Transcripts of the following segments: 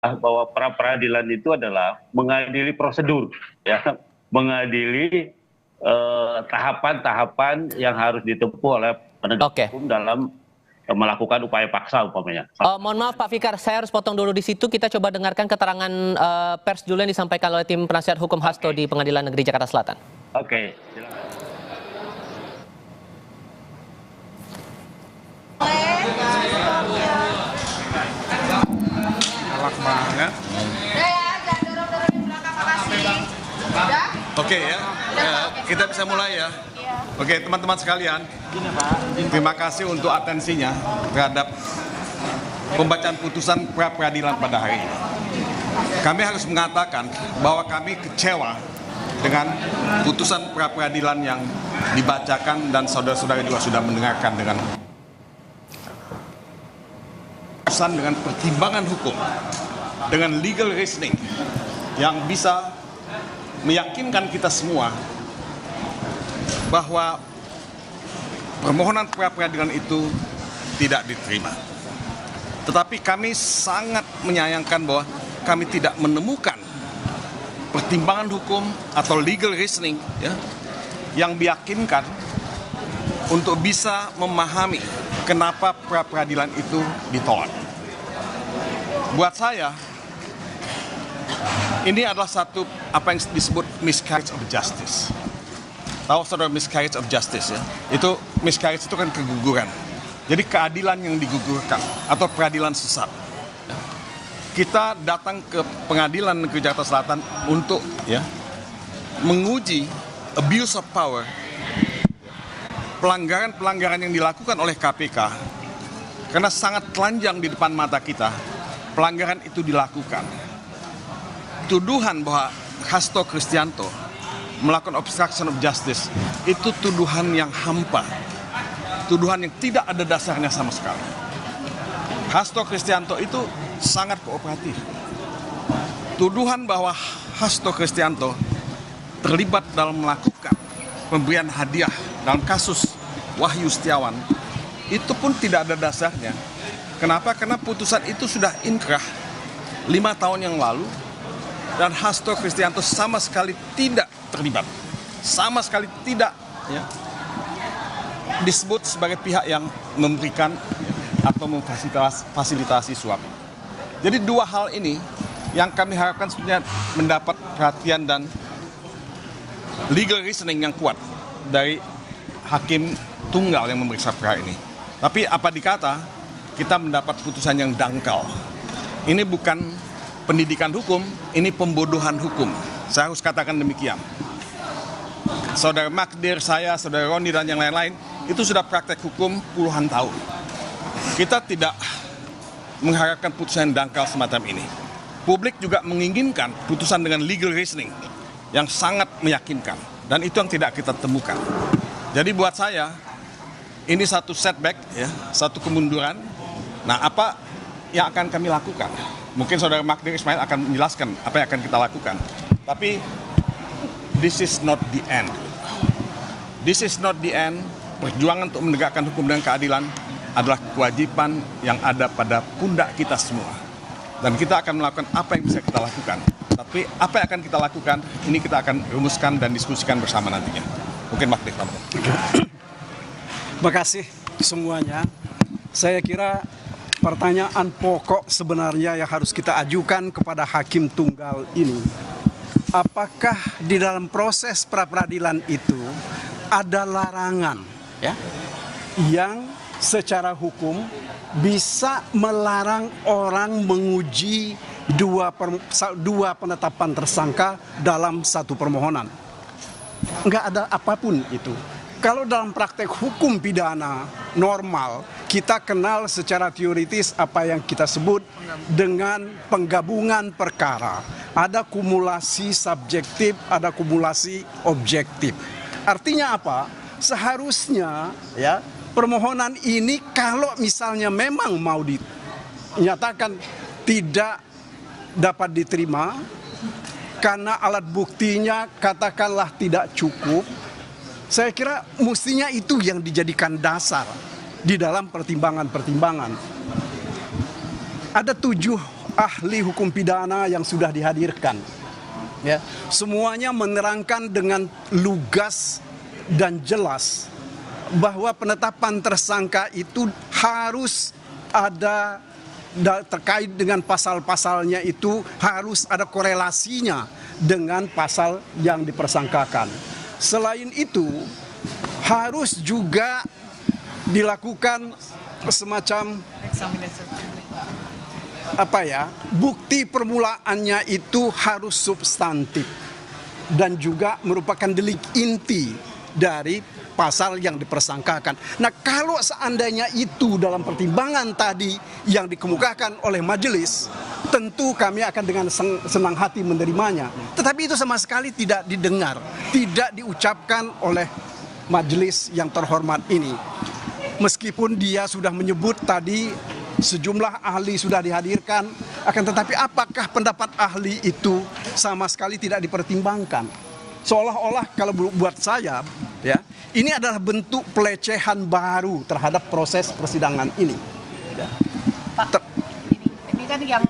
bahwa pra peradilan itu adalah mengadili prosedur, ya, mengadili tahapan-tahapan yang harus ditempuh oleh penegak hukum dalam melakukan upaya paksa umpamanya. Mohon maaf Pak Fikar, saya harus potong dulu di situ. Kita coba dengarkan keterangan pers dulu yang disampaikan oleh tim penasihat hukum Hasto di Pengadilan Negeri Jakarta Selatan. Oke, silakan. Galak banget. Oke ya, kita bisa mulai ya. Oke teman-teman sekalian, terima kasih untuk atensinya terhadap pembacaan putusan pra peradilan pada hari ini. Kami harus mengatakan bahwa kami kecewa dengan putusan pra peradilan yang dibacakan dan saudara-saudara juga sudah mendengarkan dengan pertimbangan hukum, dengan legal reasoning yang bisa meyakinkan kita semua bahwa permohonan pra peradilan itu tidak diterima. Tetapi kami sangat menyayangkan bahwa kami tidak menemukan pertimbangan hukum atau legal reasoning ya, yang meyakinkan untuk bisa memahami kenapa pra peradilan itu ditolak. Buat saya, ini adalah satu apa yang disebut miscarriage of justice. Tahu saudara miscarriage of justice ya? Itu miscarriage itu kan keguguran. Jadi keadilan yang digugurkan atau peradilan sesat. Kita datang ke Pengadilan Negeri Jakarta Selatan untuk ya menguji abuse of power, pelanggaran-pelanggaran yang dilakukan oleh KPK, karena sangat telanjang di depan mata kita. Pelanggaran itu dilakukan. Tuduhan bahwa Hasto Kristianto melakukan obstruction of justice itu tuduhan yang hampa, tuduhan yang tidak ada dasarnya sama sekali. Hasto Kristianto itu sangat kooperatif. Tuduhan bahwa Hasto Kristianto terlibat dalam melakukan pemberian hadiah dalam kasus Wahyu Setiawan itu pun tidak ada dasarnya. Kenapa? Karena putusan itu sudah inkrah 5 tahun yang lalu dan Hasto Kristianto sama sekali tidak terlibat, sama sekali tidak ya, disebut sebagai pihak yang memberikan atau memfasilitasi suap. Jadi dua hal ini yang kami harapkan sebenarnya mendapat perhatian dan legal reasoning yang kuat dari hakim tunggal yang memeriksa perkara ini. Tapi apa dikata, kita mendapat putusan yang dangkal. Ini bukan pendidikan hukum, ini pembodohan hukum. Saya harus katakan demikian. Saudara Magdir, saya, saudara Roni, dan yang lain-lain, itu sudah praktek hukum puluhan tahun. Kita tidak mengharapkan putusan yang dangkal semacam ini. Publik juga menginginkan putusan dengan legal reasoning yang sangat meyakinkan. Dan itu yang tidak kita temukan. Jadi buat saya, ini satu setback, ya, satu kemunduran. Nah, apa yang akan kami lakukan? Mungkin saudara Magdir Ismail akan menjelaskan apa yang akan kita lakukan. Tapi this is not the end. This is not the end. Perjuangan untuk menegakkan hukum dan keadilan adalah kewajiban yang ada pada pundak kita semua. Dan kita akan melakukan apa yang bisa kita lakukan. Tapi apa yang akan kita lakukan, ini kita akan rumuskan dan diskusikan bersama nantinya. Mungkin Magdir. Terima kasih semuanya. Saya kira pertanyaan pokok sebenarnya yang harus kita ajukan kepada hakim tunggal ini, apakah di dalam proses pra-peradilan itu ada larangan ya, yang secara hukum bisa melarang orang menguji dua penetapan tersangka dalam satu permohonan? Enggak ada apapun itu. Kalau dalam praktek hukum pidana normal, kita kenal secara teoritis apa yang kita sebut dengan penggabungan perkara. Ada kumulasi subjektif, ada kumulasi objektif. Artinya apa? Seharusnya ya, permohonan ini kalau misalnya memang mau dinyatakan tidak dapat diterima karena alat buktinya katakanlah tidak cukup, saya kira mestinya itu yang dijadikan dasar di dalam pertimbangan-pertimbangan. Ada 7 ahli hukum pidana yang sudah dihadirkan. Ya, semuanya menerangkan dengan lugas dan jelas bahwa penetapan tersangka itu harus ada terkait dengan pasal-pasalnya, itu harus ada korelasinya dengan pasal yang dipersangkakan. Selain itu, harus juga dilakukan semacam bukti permulaannya itu harus substantif dan juga merupakan delik inti dari pasal yang dipersangkakan. Nah, kalau seandainya itu dalam pertimbangan tadi yang dikemukakan oleh majelis, tentu kami akan dengan senang hati menerimanya. Tetapi itu sama sekali tidak didengar, tidak diucapkan oleh majelis yang terhormat ini. Meskipun dia sudah menyebut tadi sejumlah ahli sudah dihadirkan, akan tetapi apakah pendapat ahli itu sama sekali tidak dipertimbangkan? Seolah-olah kalau buat saya, ya, ini adalah bentuk pelecehan baru terhadap proses persidangan ini. Ya. Pak, ini kan yang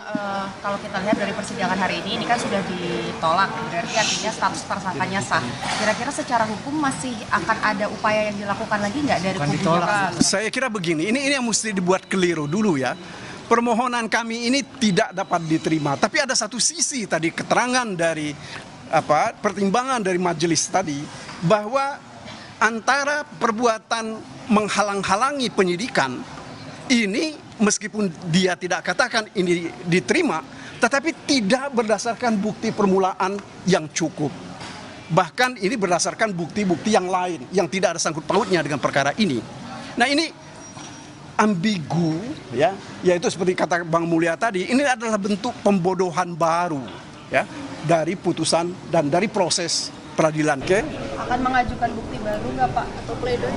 kalau kita lihat dari persidangan hari ini kan sudah ditolak, berarti artinya status tersangkanya sah. Kira-kira secara hukum masih akan ada upaya yang dilakukan lagi nggak dari kubunya? Saya kira begini, ini yang mesti dibuat keliru dulu ya. Permohonan kami ini tidak dapat diterima, tapi ada satu sisi tadi keterangan dari pertimbangan dari majelis tadi bahwa antara perbuatan menghalang-halangi penyidikan ini meskipun dia tidak katakan ini diterima, tetapi tidak berdasarkan bukti permulaan yang cukup. Bahkan ini berdasarkan bukti-bukti yang lain yang tidak ada sangkut pautnya dengan perkara ini. Nah, ini ambigu ya, yaitu seperti kata Bang Mulya tadi, ini adalah bentuk pembodohan baru ya dari putusan dan dari proses peradilan. Oke? Akan mengajukan bukti baru nggak Pak? Atau pledoi?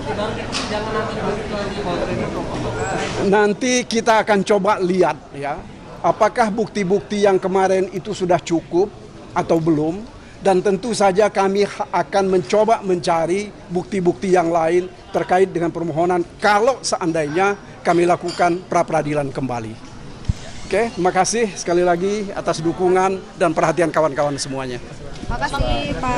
Nanti kita akan coba lihat ya, apakah bukti-bukti yang kemarin itu sudah cukup atau belum. Dan tentu saja kami akan mencoba mencari bukti-bukti yang lain terkait dengan permohonan kalau seandainya kami lakukan pra-peradilan kembali. Oke, terima kasih sekali lagi atas dukungan dan perhatian kawan-kawan semuanya. Terima kasih Pak.